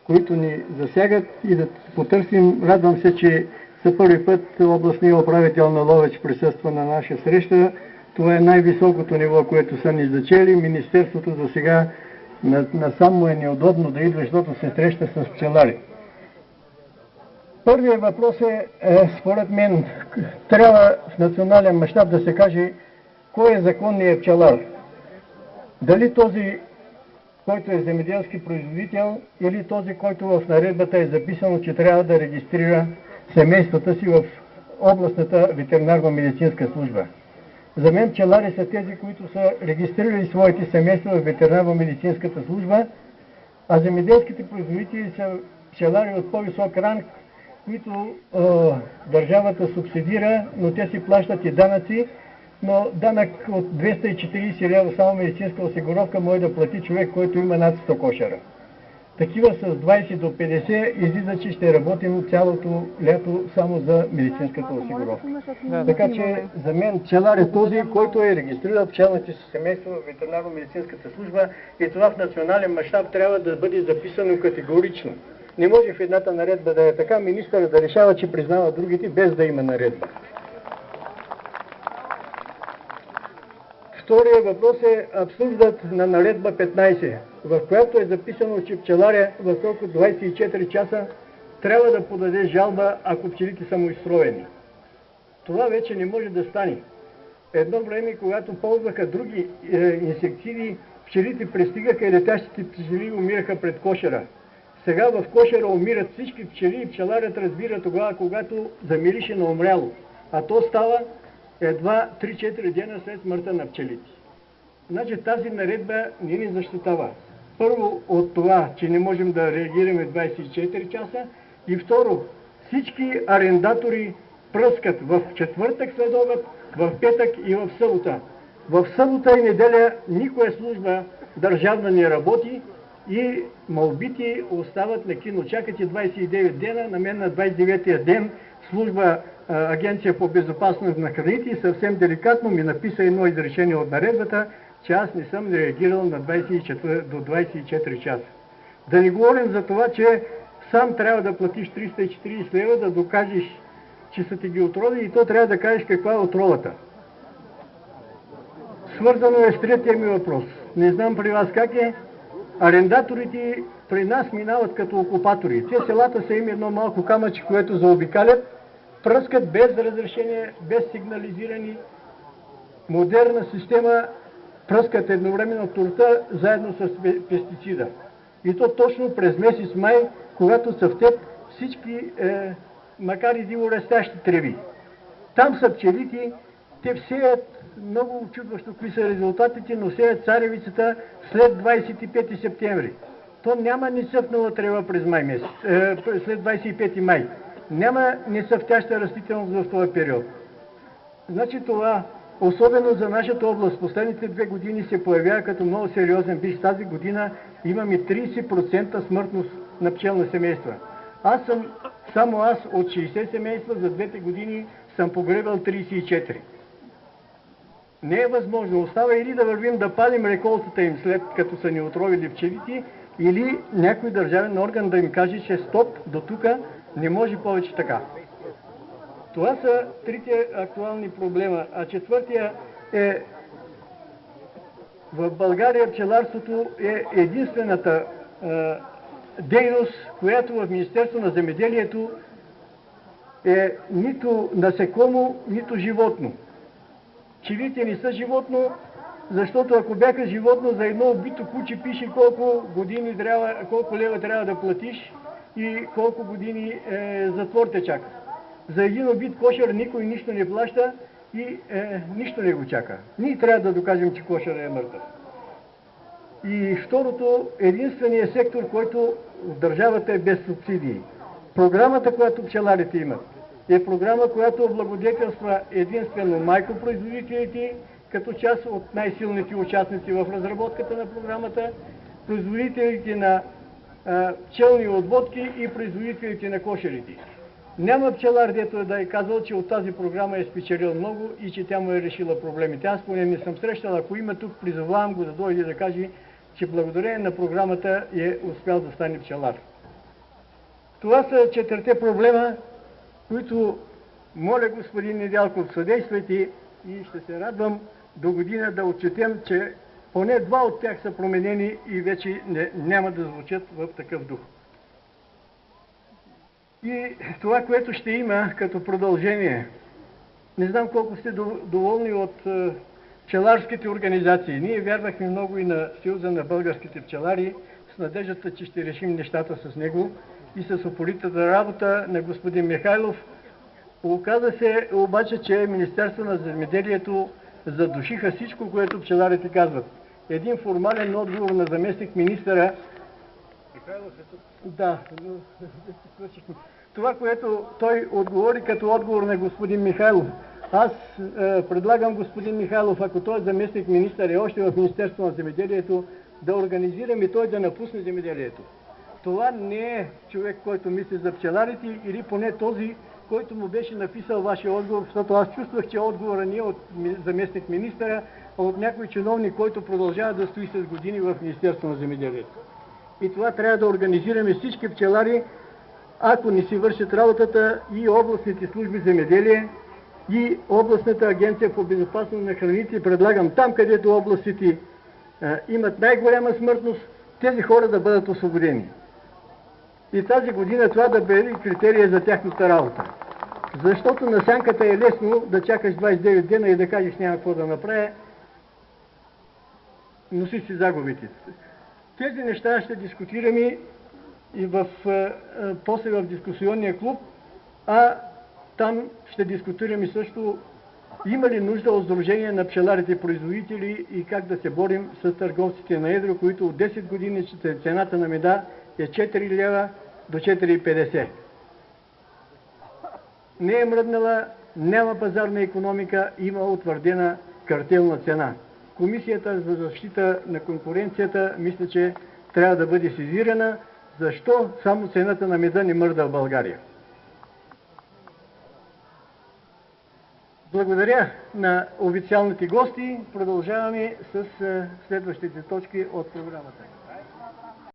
които ни засягат и да потърсим. Радвам се, че за първи път областният управител на Ловеч присъства на наша среща. Това е най-високото ниво, което са ни зачели. Министерството за сега насам му е неудобно да идва, защото се среща с пчелари. Първият въпрос е, според мен, трябва в национален мащаб да се каже кой е законният пчелар. Дали този, който е земеделски производител, или този, който в наредбата е записано, че трябва да регистрира семействата си в областната ветеринарно-медицинска служба. За мен пчелари са тези, които са регистрирали своите семейства в ветеринарно-медицинската служба, а земеделските производители са пчелари от по-висок ранг, които държавата субсидира, но те си плащат и данъци, но данък от 240 лева само медицинска осигуровка може да плати човек, който има над 100 кошера. Такива с 20 до 50 излиза, че ще работим цялото лято само за медицинската осигуровка. Така че за мен пчелар е този, който е регистрирал пчелните си семейства в ветеринарно-медицинската служба и това в национален мащаб трябва да бъде записано категорично. Не може в едната наредба да е така, министърът да решава, че признава другите, без да има наредба. Втория въпрос е абсурдът на наредба 15, в която е записано, че пчеларя в срок от 24 часа трябва да подаде жалба, ако пчелите са му изстроени. Това вече не може да стане. Едно време, когато ползваха други инсектициди, пчелите пристигаха и летящите пчели умираха пред кошера. Сега в кошера умират всички пчели и пчеларят разбира тогава, когато замирише на умряло. А то става едва 3-4 дена след смъртта на пчелите. Значи тази наредба не ни защитава. Първо от това, че не можем да реагираме 24 часа и второ, всички арендатори пръскат в четвъртък следобед, в петък и в събота. В събота и неделя никоя служба държавна не работи и молбите остават на кино. Чакате 29 дена, на мен на 29-я ден служба Агенция по безопасност на храните и съвсем деликатно ми написа едно изречение от наредбата, че аз не съм реагирал на 24 часа. Да не говорим за това, че сам трябва да платиш 340 лева да докажеш, че са ти ги отрови и то трябва да кажеш каква е отровата. Свързано е с третия ми въпрос. Не знам при вас как е. Арендаторите при нас минават като окупатори. Те селата са им едно малко камъче, което заобикалят, пръскат без разрешение, без сигнализирани. Модерна система, пръскат едновременно турта заедно с пестицида. И то точно през месец май, когато цъфтят всички, макар и диворастящи треви. Там са пчелите, те всеят, много очудващо какви са резултатите, но сеят царевицата след 25 септември. То няма нецъфнала трева през май месец, след 25 май. Няма нецъфтяща растителност в този период. Значи това, особено за нашата област, последните 2 години се появява като много сериозен бич. Тази година имаме 30% смъртност на пчелни семейства. Само аз от 60 семейства за 2 години съм погребал 34. Не е възможно. Остава или да вървим да палим реколтата им след като са ни отровили пчелите, или някой държавен орган да им каже, че стоп, до тук не може повече така. Това са трите актуални проблема. А четвъртия е: в България пчеларството е единствената дейност, която в Министерството на земеделието е нито насекомо, нито животно. Пчелите не са животно, защото ако бяха животно, за едно убито куче пише колко лева трябва да платиш и колко години затвор те чака. За един убит кошер никой нищо не плаща и нищо не го чака. Ние трябва да докажем, че кошерът е мъртъв. И второто, единственият сектор, който в държавата е без субсидии. Програмата, която пчеларите имат, е програма, която облагодетелства единствено майкопроизводителите, като част от най-силните участници в разработката на програмата, производителите на пчелни отводки и производителите на кошерите. Няма пчелар, дето да е казал, че от тази програма е спечелил много и че тя му е решила проблемите. Аз поне не съм срещал. Ако има тук, призовавам го да дойде да каже, че благодарение на програмата е успял да стане пчелар. Това са четирите проблема, които моля господин Недялков, съдействайте и ще се радвам до година да отчетем, че поне два от тях са променени и вече няма да звучат в такъв дух. И това, което ще има като продължение, не знам колко сте доволни от пчеларските организации. Ние вярвахме много и на Съюза на българските пчелари, с надеждата, че ще решим нещата с него и с упоритата работа на господин Михайлов. Оказа се обаче, че Министерство на земеделието задушиха всичко, което пчеларите казват. Един формален отговор на заместник министъра. Михайлов е тук. Да, това, което той отговори като отговор на господин Михайлов. Аз предлагам господин Михайлов, ако той е заместник министър и още в Министерство на земеделието, да организираме той да напусне земеделието. Това не е човек, който мисли за пчеларите, или поне този, който му беше написал вашия отговор, защото аз чувствах, че отговора не е от заместник министъра, а от някой чиновник, който продължава да стои с години в Министерство на земеделието. И това трябва да организираме всички пчелари, ако не си вършат работата, и областните служби земеделие, и областната агенция по безопасност на храните. Предлагам там, където областите имат най-голяма смъртност, тези хора да бъдат освободени. И тази година това да бъде критерия за тяхната работа. Защото на сянката е лесно да чакаш 29 дена и да кажеш няма какво да направя, носи си загубите. Тези неща ще дискутираме и после в дискусионния клуб, а там ще дискутираме също има ли нужда от сдружение на пчеларите производители и как да се борим с търговците на едро, които от 10 години цената на меда е 4 лева до 4,50. Не е мръднала, няма пазарна икономика, има утвърдена картелна цена. Комисията за защита на конкуренцията мисля, че трябва да бъде сезирана, защо само цената на меда не мърда в България. Благодаря на официалните гости. Продължаваме с следващите точки от програмата.